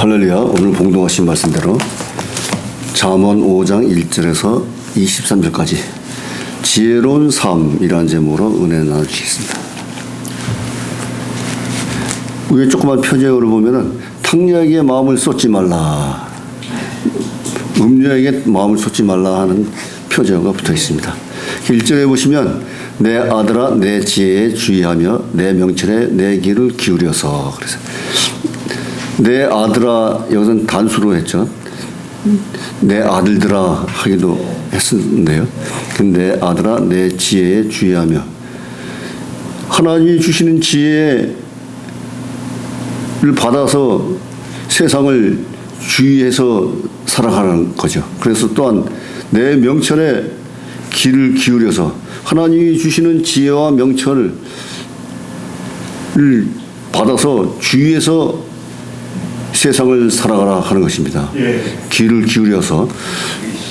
할렐루야. 오늘 봉독하신 말씀대로 잠언 5장 1절에서 23절까지 지혜로운 삶이라는 제목으로 은혜 나누시겠습니다. 위에 조그만 표제어를 보면은 탕녀에게 마음을 쏟지 말라, 음녀에게 마음을 쏟지 말라 하는 표제어가 붙어 있습니다. 1절에 보시면 내 아들아 내 지혜에 주의하며 내 명철에 내 귀를 기울여서, 그래서 내 아들아 여기서는 단수로 했죠. 내 아들들아 하기도 했었는데요. 내 아들아 내 지혜에 주의하며, 하나님이 주시는 지혜를 받아서 세상을 주의해서 살아가는 거죠. 그래서 또한 내 명철에 귀를 기울여서 하나님이 주시는 지혜와 명철을 받아서 주의해서 세상을 살아가라 하는 것입니다. 귀를 기울여서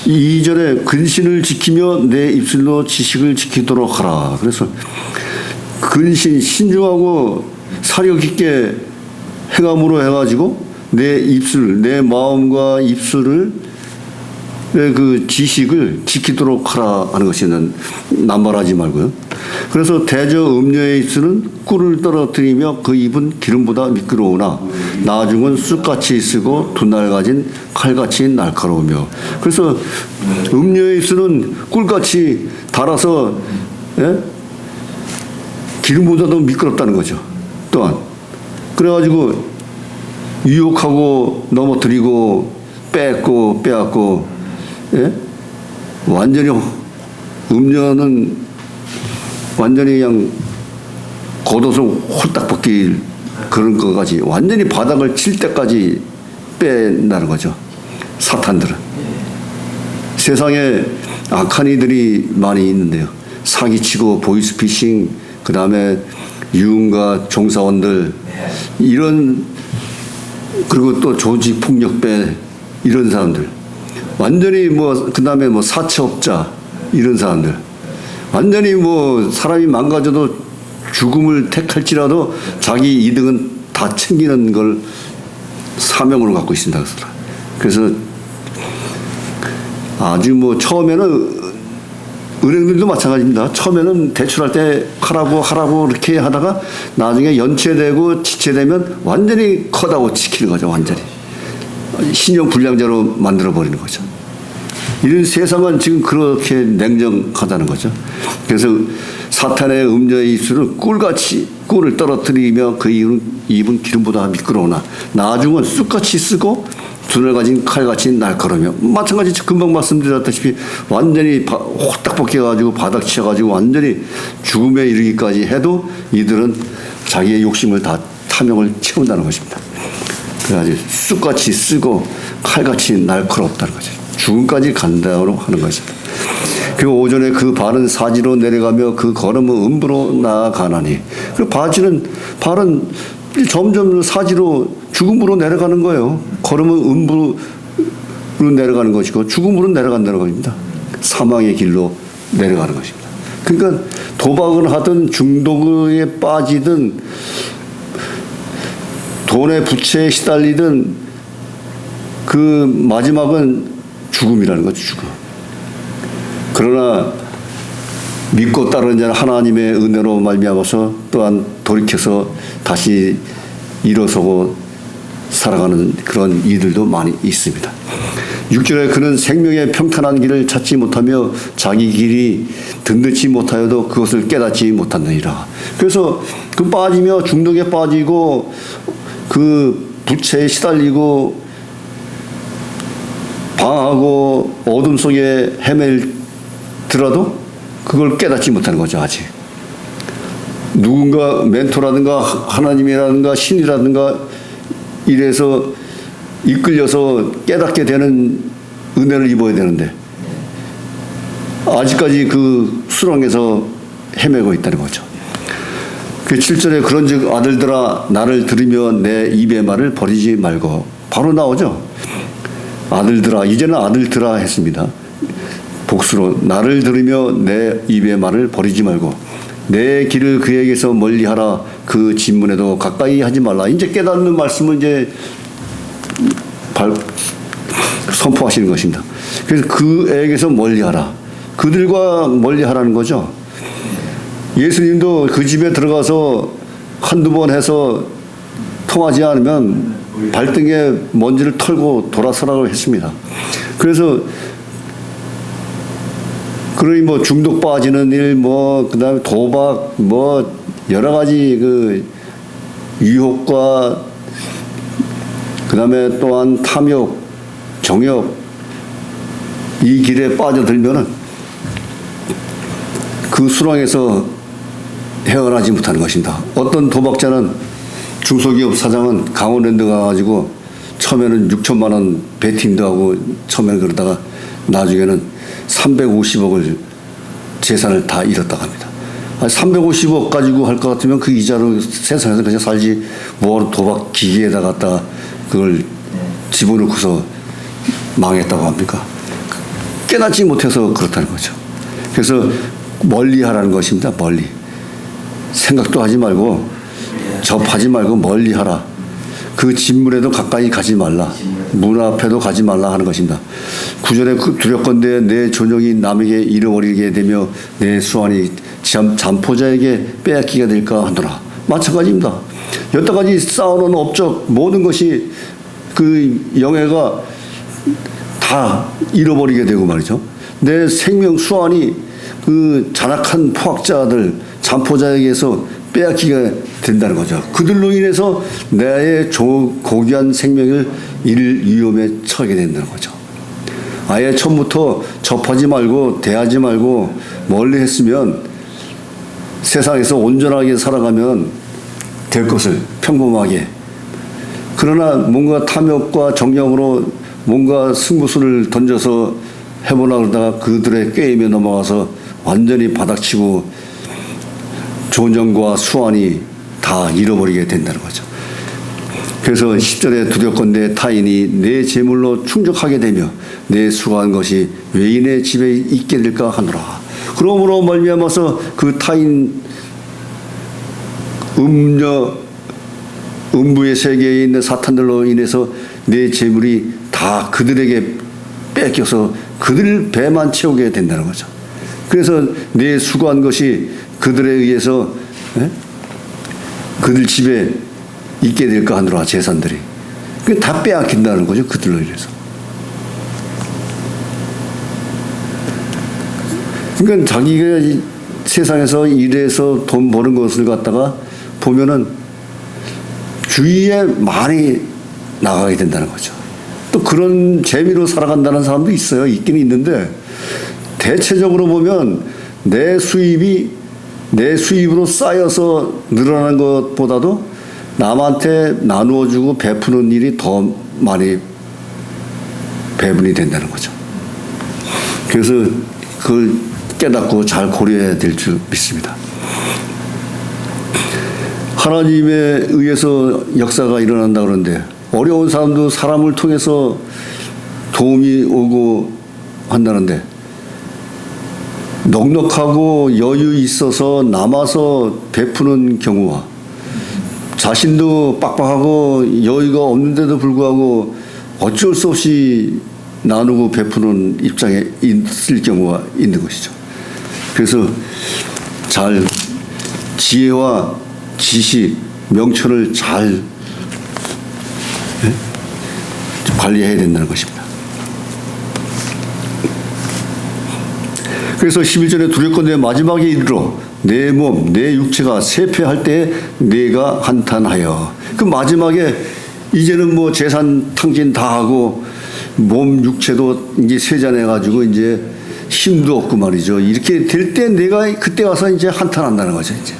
2절에 근신을 지키며 내 입술로 지식을 지키도록 하라. 그래서 근신, 신중하고 사력 있게 행함으로 해가지고 내 입술, 내 마음과 입술을 그 지식을 지키도록 하라 하는 것이는 남발하지 말고요. 그래서 대저 음녀의 입술은 꿀을 떨어뜨리며 그 입은 기름보다 미끄러우나 나중은 쑥같이 쓰고 두 날 가진 칼같이 날카로우며, 그래서 음녀의 입술은 꿀같이 달아서 기름보다도 미끄럽다는 거죠. 또한 그래가지고 유혹하고 넘어뜨리고 뺏고 빼앗고, 완전히 음녀는 완전히 그냥 겉옷을 홀딱 벗길 그런 것까지 완전히 바닥을 칠 때까지 뺀다는 거죠. 사탄들은 세상에 악한 이들이 많이 있는데요. 사기치고 보이스피싱, 그 다음에 유흥가 종사원들, 이런, 그리고 또 조직폭력배, 이런 사람들, 완전히 그 다음에 사채업자, 이런 사람들, 완전히 사람이 망가져도 죽음을 택할지라도 자기 이득은 다 챙기는 걸 사명으로 갖고 있습니다. 그래서 아주 처음에는 은행들도 마찬가지입니다. 처음에는 대출할 때 하라고 이렇게 하다가 나중에 연체되고 지체되면 완전히 커다고 지키는 거죠. 완전히 신용 불량자로 만들어 버리는 거죠. 이런 세상은 지금 그렇게 냉정하다는 거죠. 그래서 사탄의 음녀의 입술은 꿀을 떨어뜨리며 그 입은 기름보다 미끄러우나 나중은 쑥같이 쓰고 두 날 가진 칼같이 날카로우며, 마찬가지 금방 말씀드렸다시피 완전히 호딱 벗겨가지고 바닥 치어가지고 완전히 죽음에 이르기까지 해도 이들은 자기의 욕심을 다 탐욕을 채운다는 것입니다. 그래가지고 쑥같이 쓰고 칼같이 날카롭다는 거죠. 죽음까지 간다고 하는 것입니다. 그리고 오전에 그 발은 사지로 내려가며 그 걸음은 음부로 나아가나니, 그 발은 점점 사지로 죽음으로 내려가는 거예요. 걸음은 음부로 내려가는 것이고 죽음으로 내려간다는 겁니다. 사망의 길로 내려가는 것입니다. 그러니까 도박을 하든 중독에 빠지든 돈의 부채에 시달리든 그 마지막은 죽음이라는 거죠. 죽음. 그러나 믿고 따르는 자는 하나님의 은혜로 말미암아서 또한 돌이켜서 다시 일어서고 살아가는 그런 이들도 많이 있습니다. 6절에 그는 생명의 평탄한 길을 찾지 못하며 자기 길이 든든치 못하여도 그것을 깨닫지 못하느니라. 그래서 그 빠지며 중독에 빠지고 그 부채에 시달리고 방하고 어둠 속에 헤매더라도 그걸 깨닫지 못하는 거죠. 아직 누군가 멘토라든가 하나님이라든가 신이라든가 이래서 이끌려서 깨닫게 되는 은혜를 입어야 되는데 아직까지 그 수렁에서 헤매고 있다는 거죠. 그 7절에 그런즉 아들들아 나를 들으며 내 입의 말을 버리지 말고, 바로 나오죠. 아들들아, 이제는 아들들아 했습니다. 복수로 나를 들으며 내 입의 말을 버리지 말고 내 길을 그에게서 멀리하라. 그 진문에도 가까이 하지 말라. 이제 깨닫는 말씀을 이제 선포하시는 것입니다. 그래서 그에게서 멀리하라. 그들과 멀리하라는 거죠. 예수님도 그 집에 들어가서 한두 번 해서 통하지 않으면 발등에 먼지를 털고 돌아서라고 했습니다. 그래서 그러니 뭐 중독 빠지는 일, 뭐 그다음에 도박, 뭐 여러 가지 그 유혹과 그다음에 또한 탐욕, 정욕 이 길에 빠져들면은 그 수렁에서 헤어나지 못하는 것입니다. 어떤 도박자는 중소기업 사장은 강원랜드 가가지고 처음에는 6천만 원 베팅도 하고 처음에는 그러다가 나중에는 350억을 재산을 다 잃었다고 합니다. 350억 가지고 할 것 같으면 그 이자로 세상에서 그냥 살지 뭐하러 도박 기계에다 갖다가 그걸 집어넣고서 망했다고 합니까? 깨닫지 못해서 그렇다는 거죠. 그래서 멀리 하라는 것입니다. 멀리. 생각도 하지 말고 접하지 말고 멀리 하라. 그 진물에도 가까이 가지 말라. 문 앞에도 가지 말라 하는 것입니다. 구절에 두렵건대 내 존영이 남에게 잃어버리게 되며 내 수완이 잠포자에게 빼앗기게 될까 하더라. 마찬가지입니다. 여태까지 쌓아놓은 업적 모든 것이 그 영예가 다 잃어버리게 되고 말이죠. 내 생명 수완이 그 잔악한 포악자들 잠포자에게서 빼앗기게 된다는 거죠. 그들로 인해서 나의 고귀한 생명을 잃을 위험에 처하게 된다는 거죠. 아예 처음부터 접하지 말고 대하지 말고 멀리 했으면 세상에서 온전하게 살아가면 될 것을 평범하게. 그러나 뭔가 탐욕과 정령으로 뭔가 승부수를 던져서 해보려고 그러다가 그들의 게임에 넘어가서 완전히 바닥치고 존정과 수완이 다 잃어버리게 된다는 거죠. 그래서 10절에 두렵건대 타인이 내 재물로 충족하게 되며 내 수고한 것이 외인의 집에 있게 될까 하노라. 그러므로 말미암아서 그 타인 음부의 세계에 있는 사탄들로 인해서 내 재물이 다 그들에게 뺏겨서 그들 배만 채우게 된다는 거죠. 그래서 내 수고한 것이 그들에 의해서 그들 집에 있게 될까 하노라. 재산들이 그게 다 빼앗긴다는 거죠. 그들로 인해서. 그러니까 자기가 세상에서 일해서 돈 버는 것을 갖다가 보면은 주위에 많이 나가게 된다는 거죠. 또 그런 재미로 살아간다는 사람도 있어요. 있긴 있는데 대체적으로 보면 내 수입으로 쌓여서 늘어나는 것보다도 남한테 나누어주고 베푸는 일이 더 많이 배분이 된다는 거죠. 그래서 그걸 깨닫고 잘 고려해야 될 줄 믿습니다. 하나님에 의해서 역사가 일어난다 그러는데 어려운 사람도 사람을 통해서 도움이 오고 한다는데 넉넉하고 여유 있어서 남아서 베푸는 경우와 자신도 빡빡하고 여유가 없는데도 불구하고 어쩔 수 없이 나누고 베푸는 입장에 있을 경우가 있는 것이죠. 그래서 잘 지혜와 지식, 명철을 잘 관리해야 된다는 것입니다. 그래서 11절에 두렵건대 마지막에 이르러 내 몸, 내 육체가 쇠퇴할 때 내가 한탄하여. 그 마지막에 이제는 뭐 재산 탕진 다 하고 몸 육체도 이제 쇠잔해가지고 이제 힘도 없고 말이죠. 이렇게 될 때 내가 그때 와서 이제 한탄한다는 거죠. 이제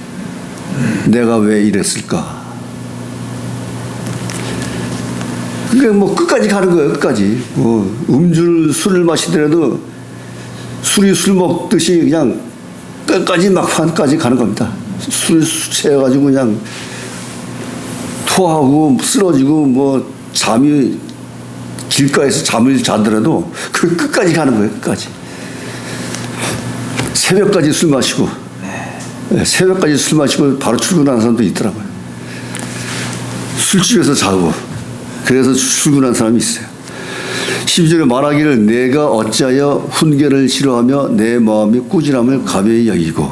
내가 왜 이랬을까? 그러니까 뭐 끝까지 가는 거예요. 끝까지. 뭐 술을 마시더라도 술이 술 먹듯이 그냥 끝까지 막판까지 가는 겁니다. 술 취해가지고 그냥 토하고 쓰러지고 뭐 잠이 길가에서 잠을 자더라도 그 끝까지 가는 거예요. 끝까지. 새벽까지 술 마시고 새벽까지 술 마시고 바로 출근하는 사람도 있더라고요. 술집에서 자고 그래서 출근한 사람이 있어요. 12절에 말하기를 내가 어찌하여 훈계를 싫어하며 내 마음이 꾸지람을 가벼이 여기고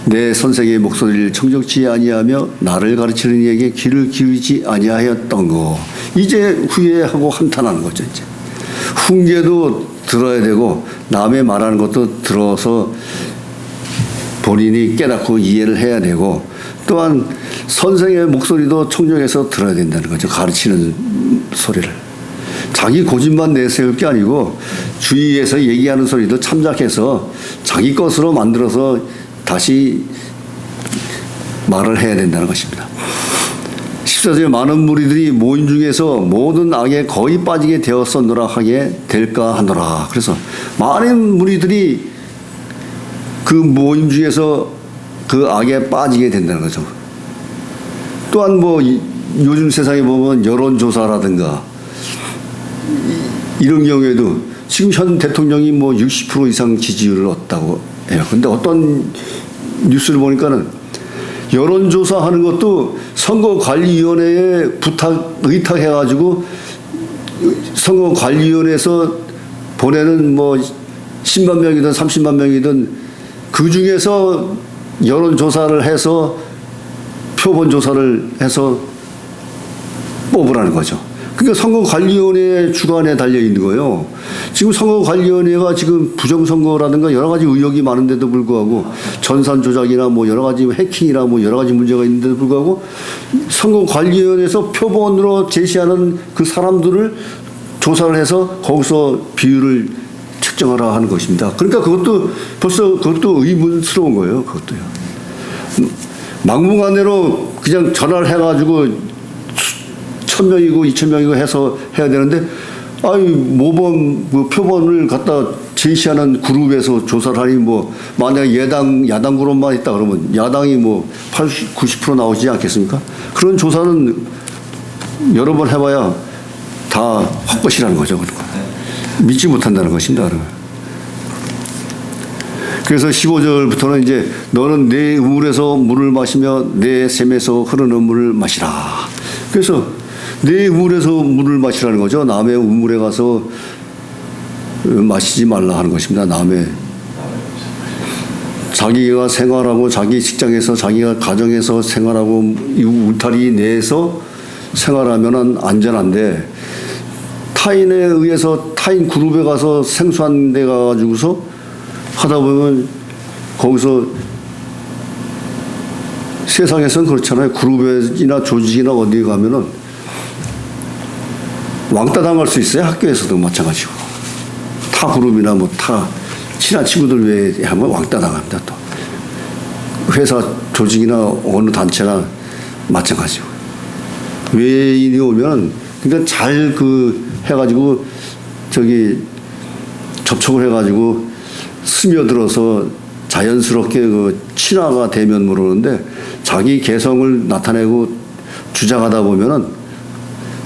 내 선생의 목소리를 청적지 아니하며 나를 가르치는 이에게 귀를 기울이지 아니하였던 거. 이제 후회하고 한탄하는 거죠. 이제 훈계도 들어야 되고 남의 말하는 것도 들어서 본인이 깨닫고 이해를 해야 되고 또한 선생의 목소리도 청정해서 들어야 된다는 거죠. 가르치는 소리를. 자기 고집만 내세울 게 아니고 주위에서 얘기하는 소리도 참작해서 자기 것으로 만들어서 다시 말을 해야 된다는 것입니다. 14절에 많은 무리들이 모임 중에서 모든 악에 거의 빠지게 되었었노라 하게 될까 하노라. 그래서 많은 무리들이 그 모임 중에서 그 악에 빠지게 된다는 거죠. 또한 뭐 요즘 세상에 보면 여론조사라든가 이런 경우에도 지금 현 대통령이 뭐 60% 이상 지지율을 얻었다고 해요. 근데 어떤 뉴스를 보니까는 여론조사하는 것도 선거관리위원회에 의탁해가지고 선거관리위원회에서 보내는 뭐 10만 명이든 30만 명이든 그 중에서 여론조사를 해서 표본조사를 해서 뽑으라는 거죠. 그러니까 선거관리위원회 주관에 달려있는 거예요. 지금 선거관리위원회가 지금 부정선거라든가 여러 가지 의혹이 많은데도 불구하고 전산 조작이나 뭐 여러 가지 해킹이나 뭐 여러 가지 문제가 있는데도 불구하고 선거관리위원회에서 표본으로 제시하는 그 사람들을 조사를 해서 거기서 비율을 측정하라 하는 것입니다. 그러니까 그것도 벌써 그것도 의문스러운 거예요. 그것도요. 막무가내로 그냥 전화를 해가지고 1000명이고 2000명이고 해서 해야 되는데 모범 뭐 표본을 갖다 제시하는 그룹에서 조사를 하니 뭐 만약에 야당 그룹만 있다 그러면 야당이 뭐 80, 90% 나오지 않겠습니까? 그런 조사는 여러 번 해봐야 다 헛것이라는 거죠. 그러니까. 믿지 못한다는 것입니다. 그래서 15절부터는 이제 너는 내 우물에서 물을 마시며 내 샘에서 흐르는 물을 마시라. 그래서 내 우물에서 물을 마시라는 거죠. 남의 우물에 가서 마시지 말라 하는 것입니다. 남의 자기가 생활하고 자기 직장에서 자기가 가정에서 생활하고 이 울타리 내에서 생활하면 안전한데 타인에 의해서 타인 그룹에 가서 생소한 데 가가지고서 하다 보면 거기서 세상에서는 그렇잖아요. 그룹이나 조직이나 어디에 가면은 왕따 당할 수 있어요. 학교에서도 마찬가지고. 타 그룹이나 뭐 타 친한 친구들 외에 하면 왕따 당합니다. 또 회사 조직이나 어느 단체나 마찬가지고. 외인이 오면 그러니까 잘 해가지고 접촉을 해가지고 스며들어서 자연스럽게 친화가 되면 모르는데 자기 개성을 나타내고 주장하다 보면은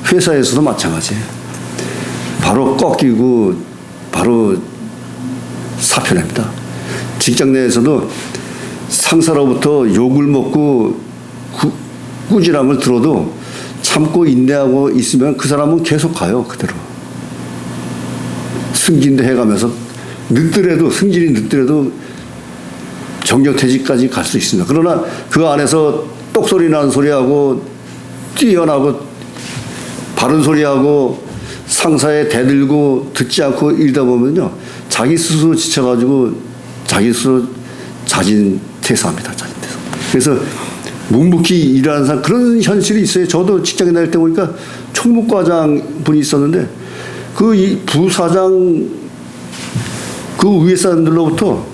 회사에서도 마찬가지예요. 바로 꺾이고 바로 사표냅니다. 직장 내에서도 상사로부터 욕을 먹고 꾸지람을 들어도 참고 인내하고 있으면 그 사람은 계속 가요. 그대로. 승진도 해가면서 승진이 늦더라도 정년퇴직까지 갈 수 있습니다. 그러나 그 안에서 똑소리 나는 소리하고 뛰어나고 바른 소리하고 상사에 대들고 듣지 않고 이러다 보면요. 자기 스스로 지쳐가지고 자기 스스로 자진퇴사합니다. 자진퇴사. 그래서 묵묵히 일하는 사람 그런 현실이 있어요. 저도 직장에 다닐 때 보니까 총무과장 분이 있었는데 이 부사장 그 위에 사람들로부터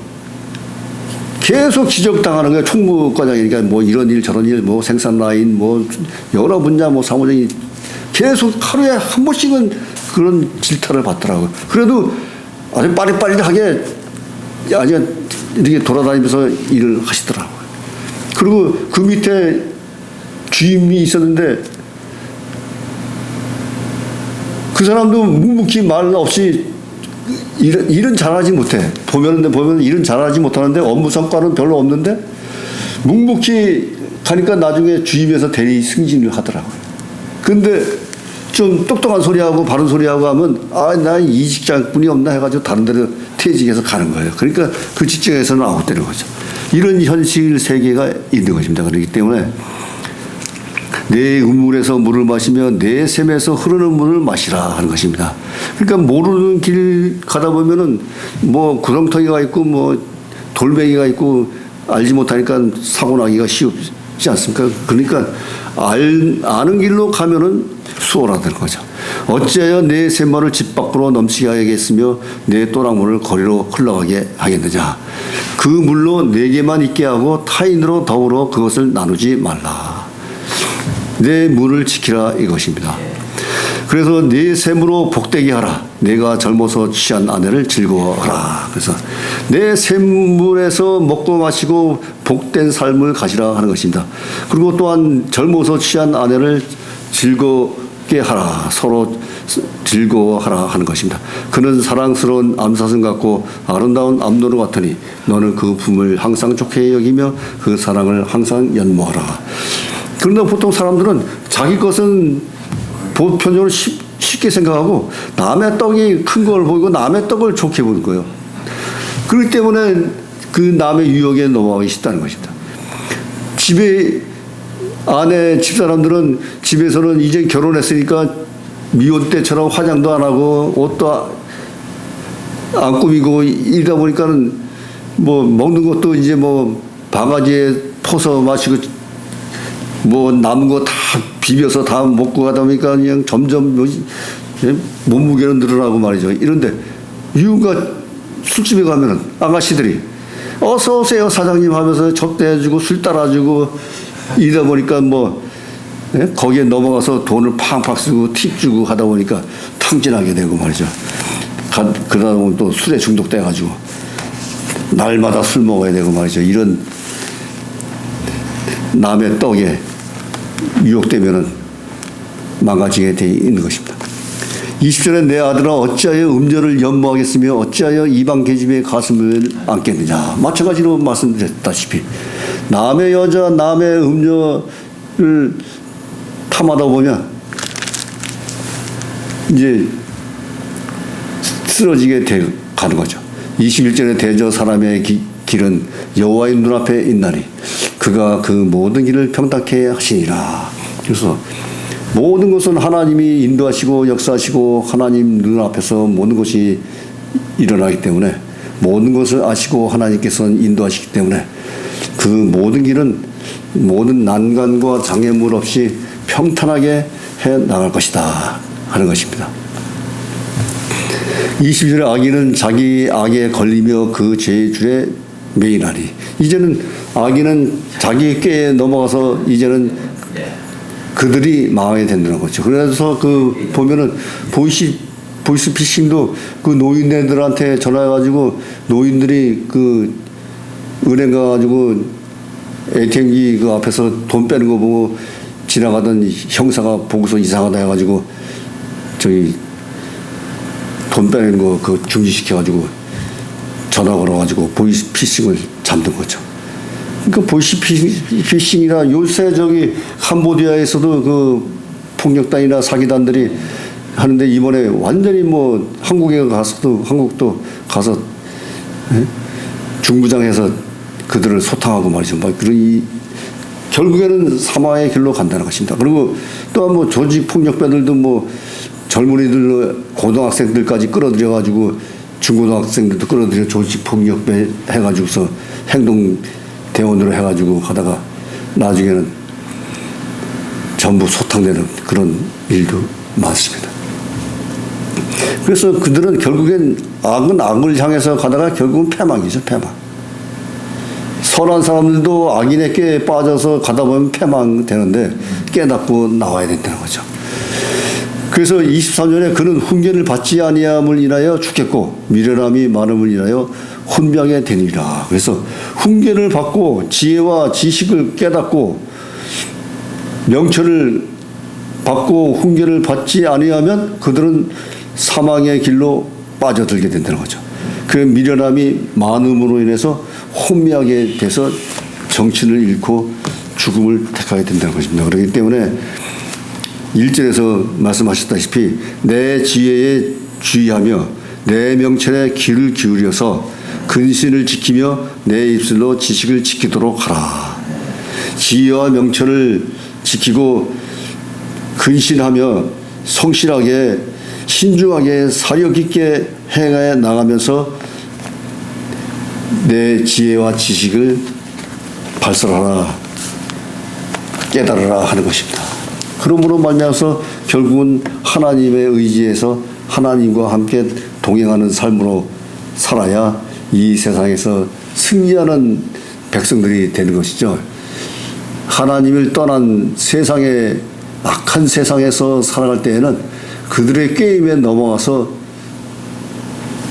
계속 지적당하는 거예요. 총무과장이니까 뭐 이런 일 저런 일 뭐 생산 라인 뭐 여러 분야 뭐 사무장이 계속 하루에 한 번씩은 그런 질타를 받더라고요. 그래도 아주 빠릿빠릿하게 아주 이렇게 돌아다니면서 일을 하시더라고요. 그리고 그 밑에 주임이 있었는데 그 사람도 묵묵히 말 없이 일은 잘하지 못해. 보면 일은 잘하지 못하는데 업무 성과는 별로 없는데 묵묵히 가니까 나중에 주임에서 대리 승진을 하더라고요. 근데 좀 똑똑한 소리하고 바른 소리하고 하면 나 이 직장뿐이 없나 해가지고 다른 데로 퇴직해서 가는 거예요. 그러니까 그 직장에서는 아웃되는 거죠. 이런 현실 세계가 있는 것입니다. 그렇기 때문에 내 우물에서 물을 마시며 내 샘에서 흐르는 물을 마시라 하는 것입니다. 그러니까 모르는 길 가다 보면은 뭐 구렁텅이가 있고 뭐 돌멩이가 있고 알지 못하니까 사고 나기가 쉽지 않습니까? 그러니까 아는 길로 가면은 수월하다는 거죠. 어찌하여 내 샘물을 집 밖으로 넘치게 하겠으며 내 또랑물을 거리로 흘러가게 하겠느냐. 그 물로 내게만 있게 하고 타인으로 더불어 그것을 나누지 말라. 내 물을 지키라 이것입니다. 그래서 내 샘으로 복되게 하라. 내가 젊어서 취한 아내를 즐거워하라. 그래서 내 샘물에서 먹고 마시고 복된 삶을 가지라 하는 것입니다. 그리고 또한 젊어서 취한 아내를 즐겁게 하라. 서로 즐거워하라 하는 것입니다. 그는 사랑스러운 암사슴 같고 아름다운 암노루 같으니 너는 그 품을 항상 좋게 여기며 그 사랑을 항상 연모하라. 그런데 보통 사람들은 자기 것은 보편적으로 쉽게 생각하고 남의 떡이 큰 걸 보이고 남의 떡을 좋게 보는 거예요. 그렇기 때문에 그 남의 유혹에 넘어가기 쉽다는 것입니다. 집에 아내 집사람들은 집에서는 이제 결혼했으니까 미혼 때처럼 화장도 안 하고 옷도 안 꾸미고 이러다 보니까는 뭐 먹는 것도 이제 뭐 바가지에 퍼서 마시고 뭐 남은 거 다 비벼서 다 먹고 가다 보니까 그냥 점점 몸무게는 늘어나고 말이죠. 이런데 유흥가 술집에 가면은 아가씨들이 어서 오세요 사장님 하면서 접대해주고 술 따라주고 이러다 보니까 뭐 거기에 넘어가서 돈을 팡팡 쓰고 팁 주고 하다 보니까 탕진하게 되고 말이죠. 그러다 보면 또 술에 중독돼가지고 날마다 술 먹어야 되고 말이죠. 이런 남의 떡에 유혹되면은 망가지게 돼 있는 것입니다. 20절에 내 아들아 어찌하여 음녀를 연모하겠으며 어찌하여 이방 계집의 가슴을 안겠느냐. 마찬가지로 말씀드렸다시피 남의 여자 남의 음녀를 탐하다 보면 이제 쓰러지게 가는 거죠. 21절에 대저 사람의 길은 여호와의 눈앞에 있나니 그가 그 모든 길을 평탁해 하시니라. 그래서 모든 것은 하나님이 인도하시고 역사하시고 하나님 눈앞에서 모든 것이 일어나기 때문에 모든 것을 아시고 하나님께서는 인도하시기 때문에 그 모든 길은 모든 난관과 장애물 없이 평탄하게 해 나갈 것이다 하는 것입니다. 20절에 악인은 자기 악에 걸리며 그 죄의 줄에 매이나니 이제는 악인은 자기 꾀에 넘어가서 이제는 그들이 망하게 된다는 거죠. 그래서 그 보면은 보이스피싱도 그 노인네들한테 전화해가지고 노인들이 그 은행 가가지고 ATM기 그 앞에서 돈 빼는 거 보고 지나가던 형사가 보고서 이상하다 해가지고 저기 돈 빼는 거 그 중지시켜가지고 전화 걸어가지고 보이스피싱을 잡는 거죠. 그러니까 보이스피싱이나 요새 저기 캄보디아에서도 그 폭력단이나 사기단들이 하는데 이번에 완전히 뭐 한국도 가서 중부장해서 그들을 소탕하고 말이죠. 막 결국에는 사망의 길로 간다는 것입니다. 그리고 또한 뭐 조직 폭력배들도 뭐 젊은이들 고등학생들까지 끌어들여 가지고 중고등학생들도 끌어들여 조직 폭력배 해가지고서 행동 대원으로 해가지고 하다가 나중에는 전부 소탕되는 그런 일도 많습니다. 그래서 그들은 결국엔 악은 악을 향해서 가다가 결국은 패망이죠, 패망. 선한 사람들도 악인의 꾀에 빠져서 가다 보면 패망되는데 깨닫고 나와야 된다는 거죠. 그래서 23절에 그는 훈계를 받지 아니함을 인하여 죽겠고 미련함이 많음을 인하여 혼병에 되니라. 그래서 훈계를 받고 지혜와 지식을 깨닫고 명철을 받고 훈계를 받지 아니하면 그들은 사망의 길로 빠져들게 된다는 거죠. 그 미련함이 많음으로 인해서 혼미하게 돼서 정신을 잃고 죽음을 택하게 된다는 것입니다. 그렇기 때문에 1절에서 말씀하셨다시피 내 지혜에 주의하며 내 명철에 귀를 기울여서 근신을 지키며 내 입술로 지식을 지키도록 하라. 지혜와 명철을 지키고 근신하며 성실하게 신중하게 사력 있게 행해 나가면서 내 지혜와 지식을 발설하라, 깨달으라 하는 것입니다. 그러므로 말미암아서 결국은 하나님의 의지에서 하나님과 함께 동행하는 삶으로 살아야 이 세상에서 승리하는 백성들이 되는 것이죠. 하나님을 떠난 세상의 악한 세상에서 살아갈 때에는 그들의 게임에 넘어가서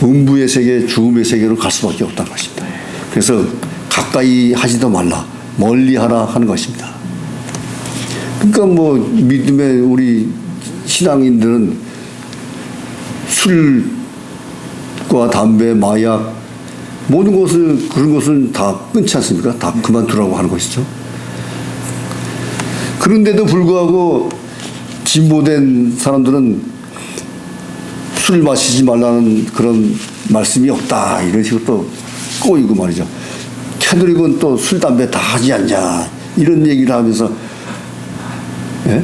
음부의 세계, 죽음의 세계로 갈 수밖에 없다는 것입니다. 그래서 가까이 하지도 말라, 멀리 하라 하는 것입니다. 그러니까 뭐 믿음의 우리 신앙인들은 술과 담배, 마약 모든 것을 그런 것은 다 끊지 않습니까? 다 그만두라고 하는 것이죠. 그런데도 불구하고 진보된 사람들은 술 마시지 말라는 그런 말씀이 없다 이런 식으로 또 꼬이고 말이죠. 캐톨릭은 또 술, 담배 다 하지 않냐 이런 얘기를 하면서 예?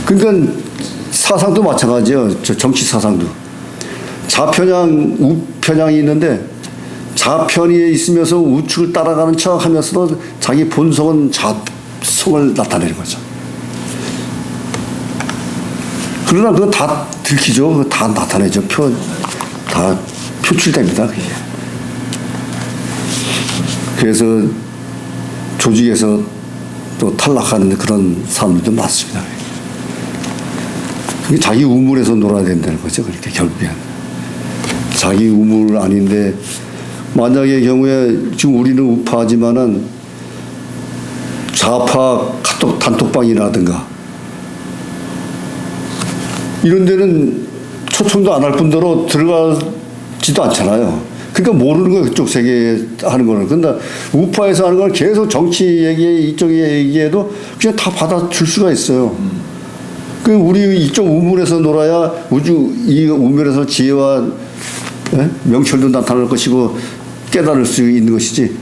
그러니까 사상도 마찬가지예요. 정치 사상도 좌편향, 우편향이 있는데 좌편에 있으면서 우측을 따라가는 척 하면서도 자기 본성은 자성을 나타내는 거죠. 그러나 그거 다 들키죠. 그거 다 나타내죠. 다 표출됩니다. 그게. 그래서 조직에서 또 탈락하는 그런 사람들도 많습니다. 그게 자기 우물에서 놀아야 된다는 거죠. 그렇게 결국엔. 자기 우물 아닌데 만약의 경우에 지금 우리는 우파지만은 좌파 카톡 단톡방이라든가 이런 데는 초청도 안 할 뿐더러 들어가지도 않잖아요. 그러니까 모르는 거예요. 그쪽 세계에 하는 거는. 근데 우파에서 하는 걸 계속 정치 얘기, 이쪽 얘기해도 그냥 다 받아줄 수가 있어요. 그 우리 이쪽 우물에서 놀아야 이 우물에서 지혜와 명철도 나타날 것이고 깨달을 수 있는 것이지.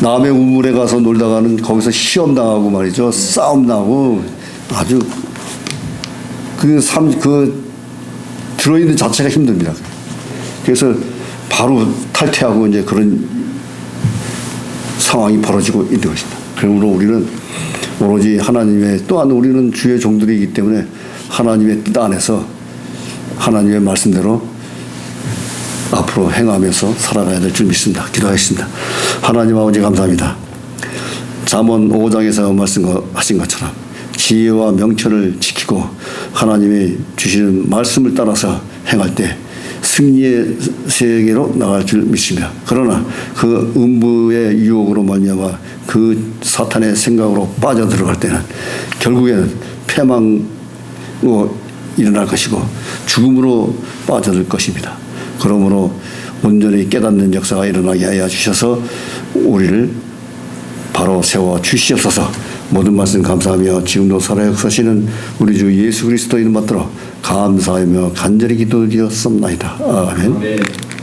남의 우물에 가서 놀다가는 거기서 시험 당하고 말이죠. 싸움 나고 아주 들어있는 자체가 힘듭니다. 그래서 바로 탈퇴하고 이제 그런 상황이 벌어지고 있는 것입니다. 그러므로 우리는 오로지 하나님의, 또한 우리는 주의 종들이기 때문에 하나님의 뜻 안에서 하나님의 말씀대로 앞으로 행하면서 살아가야 될 줄 믿습니다. 기도하겠습니다. 하나님 아버지 감사합니다. 잠언 5장에서 말씀하신 것처럼 지혜와 명철을 지키고 하나님이 주시는 말씀을 따라서 행할 때 승리의 세계로 나갈 줄 믿습니다. 그러나 그 음부의 유혹으로 말미암아 그 사탄의 생각으로 빠져들어갈 때는 결국에는 패망으로 일어날 것이고 죽음으로 빠져들 것입니다. 그러므로 온전히 깨닫는 역사가 일어나게 하여 주셔서 우리를 바로 세워 주시옵소서. 모든 말씀 감사하며 지금도 살아 역사시는 우리 주 예수 그리스도 이름 받들어 감사하며 간절히 기도드렸습니다. 아멘.